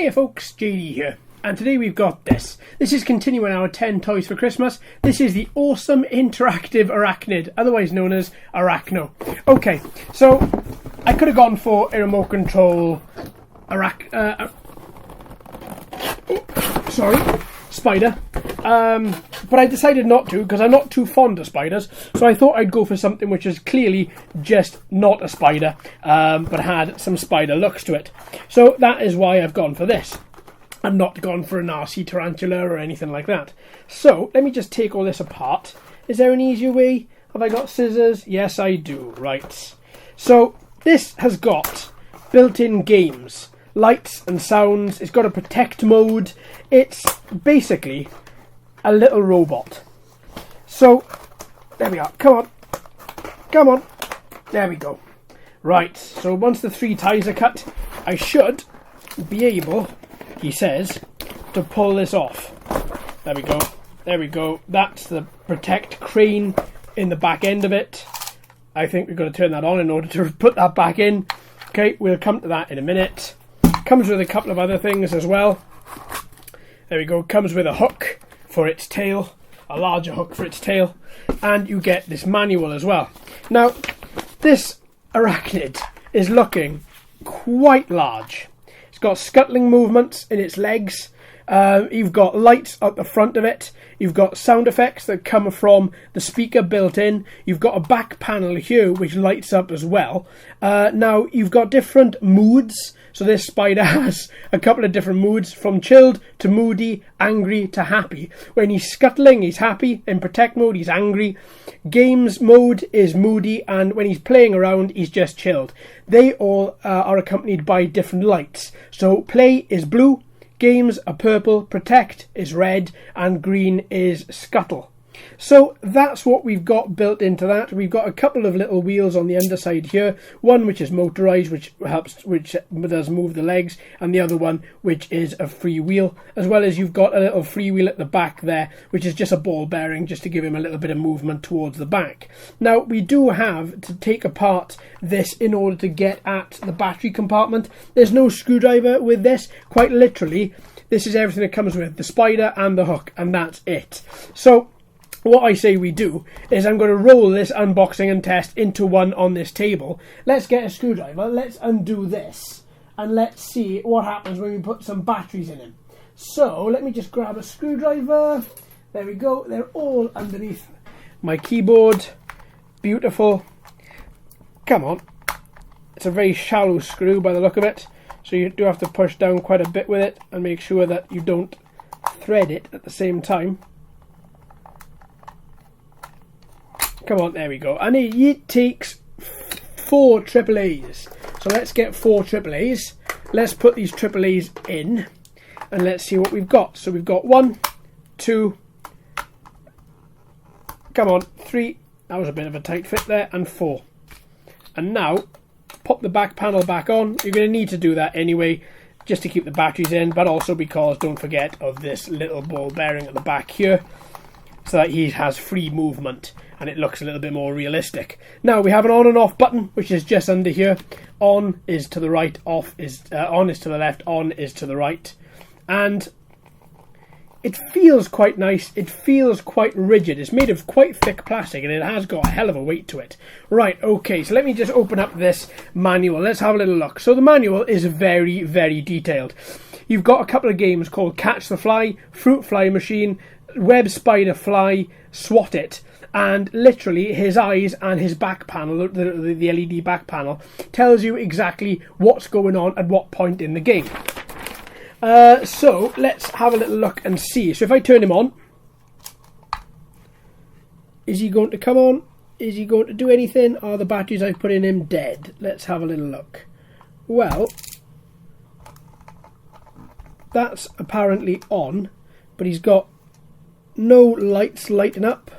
Hey folks, JD here, and today we've got this. This is continuing our 10 toys for Christmas. This is the awesome interactive arachnid, otherwise known as Arakno. Okay, so I could have gone for a remote control spider, but I decided not to because I'm not too fond of spiders, so I thought I'd go for something which is clearly just not a spider, but had some spider looks to it. So that is why I've gone for this. I'm not gone for an RC tarantula or anything like that. So let me just take all this apart. Is there an easier way? Have I got scissors? Yes, I do. Right. So this has got built-in games, lights and sounds. It's got a protect mode. It's basically a little robot. So there we are. Come on. Come on. There we go. Right. So once the 3 ties are cut, I should be able, he says, to pull this off. There we go. There we go. That's the protect crane in the back end of it. I think we've got to turn that on in order to put that back in. Okay, we'll come to that in a minute. Comes with a couple of other things as well. There we go. Comes with a hook for its tail, a larger hook for its tail, and you get this manual as well. Now, this arachnid is looking quite large. It's got scuttling movements in its legs. You've got lights at the front of it. You've got sound effects that come from the speaker built in. You've got a back panel here which lights up as well. Now you've got different moods. So this spider has a couple of different moods, from chilled to moody, angry to happy. When he's scuttling, he's happy. In protect mode, he's angry. Games mode is moody, and when he's playing around, he's just chilled. They all are accompanied by different lights. So play is blue, games are purple, protect is red, and green is scuttle. So that's what we've got built into that. We've got a couple of little wheels on the underside here. One which is motorized, which does move the legs, and the other one which is a free wheel. As well as you've got a little free wheel at the back there, which is just a ball bearing, just to give him a little bit of movement towards the back. Now we do have to take apart this in order to get at the battery compartment. There's no screwdriver with this. Quite literally, this is everything that comes with the spider and the hook, and that's it. So what I say we do is I'm going to roll this unboxing and test into one on this table. Let's get a screwdriver, let's undo this, and let's see what happens when we put some batteries in him. So let me just grab a screwdriver. There we go, they're all underneath my keyboard. Beautiful. Come on. It's a very shallow screw by the look of it, so you do have to push down quite a bit with it and make sure that you don't thread it at the same time. Come on, there we go. And it takes 4 AAAs. So let's get 4 AAAs. Let's put these AAAs in and let's see what we've got. So we've got 1, 2, come on, 3. That was a bit of a tight fit there. And 4. And now, pop the back panel back on. You're going to need to do that anyway, just to keep the batteries in, but also because, don't forget, of this little ball bearing at the back here, so that he has free movement and it looks a little bit more realistic. Now we have an on and off button, which is just under here. On is to the right, off is on is to the left, on is to the right. And it feels quite nice. It feels quite rigid. It's made of quite thick plastic and it has got a hell of a weight to it. Right, okay, so let me just open up this manual. Let's have a little look. So the manual is very, very detailed. You've got a couple of games called Catch the Fly, Fruit Fly Machine, Web Spider Fly, Swat It, and literally his eyes and his back panel, the LED back panel, tells you exactly what's going on at what point in the game. So let's have a little look and see. So if I turn him on, is he going to come on? Is he going to do anything? Are the batteries I've put in him dead? Let's have a little look. Well, that's apparently on, but he's got no lights lighting up.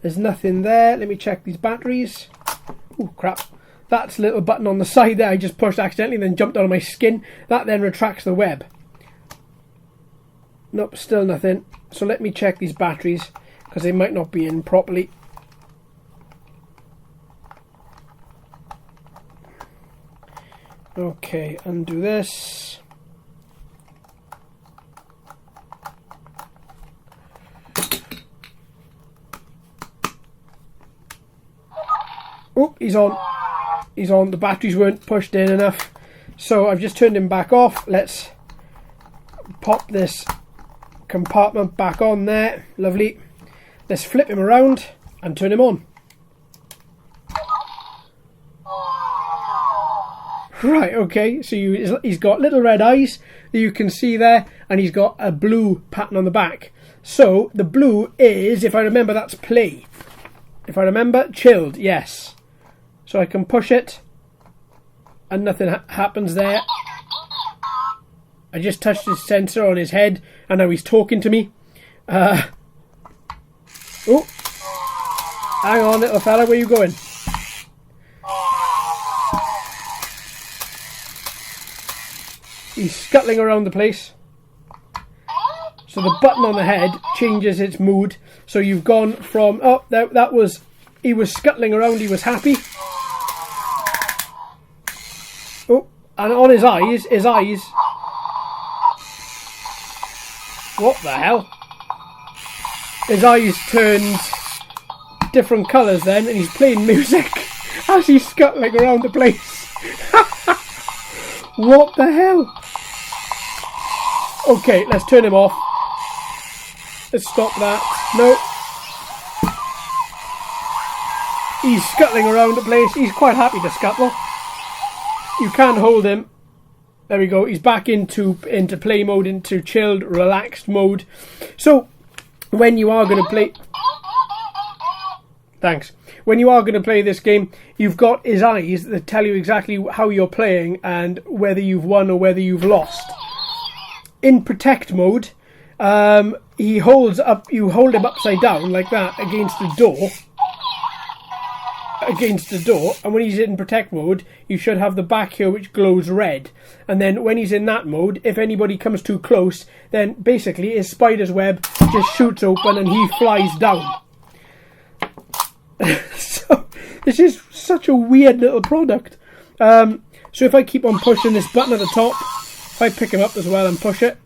There's nothing there. Let me check these batteries. Oh crap. That's a little button on the side there I just pushed accidentally and then jumped out of my skin. That then retracts the web. Nope, still nothing. So let me check these batteries because they might not be in properly. Okay, undo this. he's on. The batteries weren't pushed in enough, so I've just turned him back off. Let's pop this compartment back on there. Lovely. Let's flip him around and turn him on. Right, okay, so he's got little red eyes that you can see there, and he's got a blue pattern on the back. So the blue is, if I remember, that's play. If I remember, chilled, yes. So I can push it and nothing happens there. I just touched his sensor on his head and now he's talking to me. Oh, hang on, little fella, where are you going? He's scuttling around the place. So the button on the head changes its mood. So you've gone from, oh, that was, he was scuttling around, he was happy. Oh, and on his eyes, what the hell? His eyes turned different colours then, and he's playing music as he's scuttling around the place. What the hell? Okay, let's turn him off. Let's stop that. No. He's scuttling around the place. He's quite happy to scuttle. You can hold him. There we go. He's back into play mode, into chilled, relaxed mode. So, when you are going to play... Thanks. When you are going to play this game, you've got his eyes that tell you exactly how you're playing and whether you've won or whether you've lost. In protect mode, he holds up. You hold him upside down like that against the door. And when he's in protect mode, you should have the back here which glows red. And then when he's in that mode, if anybody comes too close, then basically his spider's web just shoots open and he flies down. So this is such a weird little product. So if I keep on pushing this button at the top, if I pick him up as well and push it,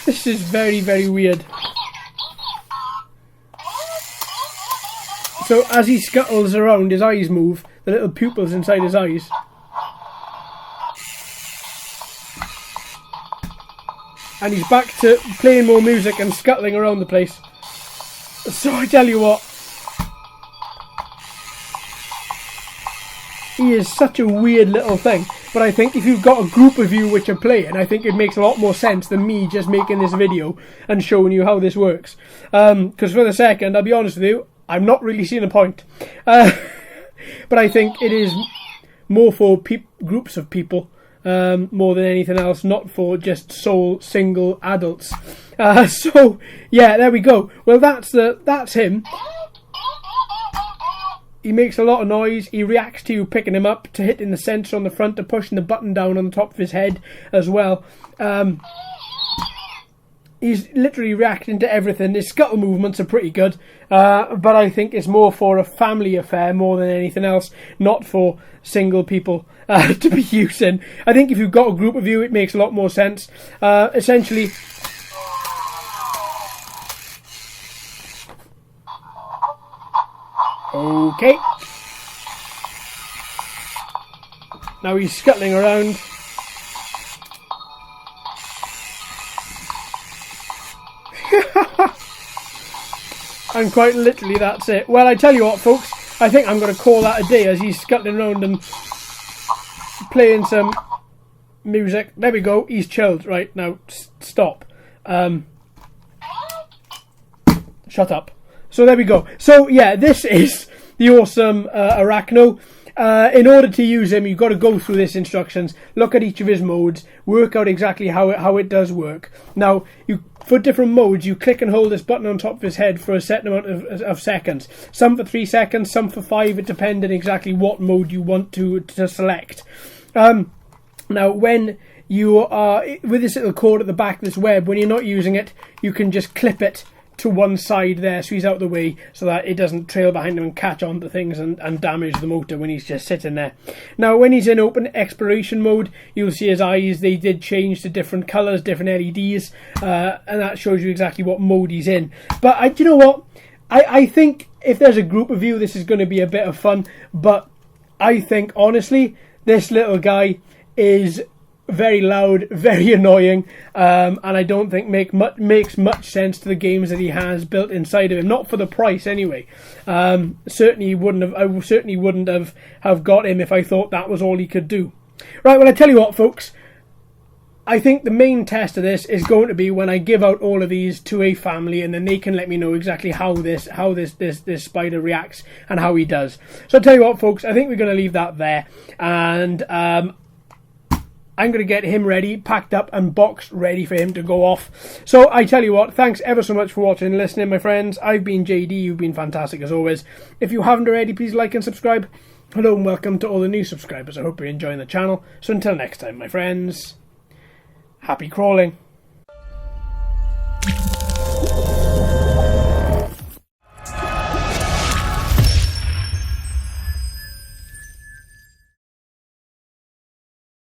this is very, very weird. So as he scuttles around, his eyes move, the little pupils inside his eyes. And he's back to playing more music and scuttling around the place. So I tell you what, he is such a weird little thing. But I think if you've got a group of you which are playing, I think it makes a lot more sense than me just making this video and showing you how this works. Because for the second, I'll be honest with you, I'm not really seeing a point. But I think it is more for groups of people. More than anything else, not for just sole single adults. So yeah, there we go. Well, that's him. He makes a lot of noise. He reacts to you picking him up, to hitting the sensor on the front, to pushing the button down on the top of his head as well. He's literally reacting to everything. His scuttle movements are pretty good, but I think it's more for a family affair more than anything else, not for single people to be using. I think if you've got a group of you, it makes a lot more sense. Essentially, okay. Now he's scuttling around. And quite literally that's it. Well, I tell you what, folks, I think I'm going to call that a day as he's scuttling around and playing some music. There we go, he's chilled. Right, now stop. Shut up. So there we go. So yeah, this is the awesome Arakno. In order to use him, you've got to go through this instructions, look at each of his modes, work out exactly how it does work. Now, for different modes, you click and hold this button on top of his head for a certain amount of seconds. Some for 3 seconds, some for 5. It depends on exactly what mode you want to select. Now, when you are with this little cord at the back of this web, when you're not using it, you can just clip it to one side there so he's out of the way, so that it doesn't trail behind him and catch onto things and damage the motor when he's just sitting there. Now when he's in open exploration mode, you'll see his eyes, they did change to different colours, different LEDs, and that shows you exactly what mode he's in. But you know what, I think if there's a group of you, this is going to be a bit of fun. But I think, honestly, this little guy is very loud, very annoying, and I don't think makes much sense to the games that he has built inside of him. Not for the price, anyway. Certainly wouldn't have. I certainly wouldn't have got him if I thought that was all he could do. Right. Well, I tell you what, folks. I think the main test of this is going to be when I give out all of these to a family, and then they can let me know exactly how this spider reacts and how he does. So I'll tell you what, folks, I think we're going to leave that there, and I'm going to get him ready, packed up and boxed, ready for him to go off. So I tell you what, thanks ever so much for watching and listening, my friends. I've been JD, you've been fantastic as always. If you haven't already, please like and subscribe. Hello and welcome to all the new subscribers. I hope you're enjoying the channel. So until next time, my friends, happy crawling.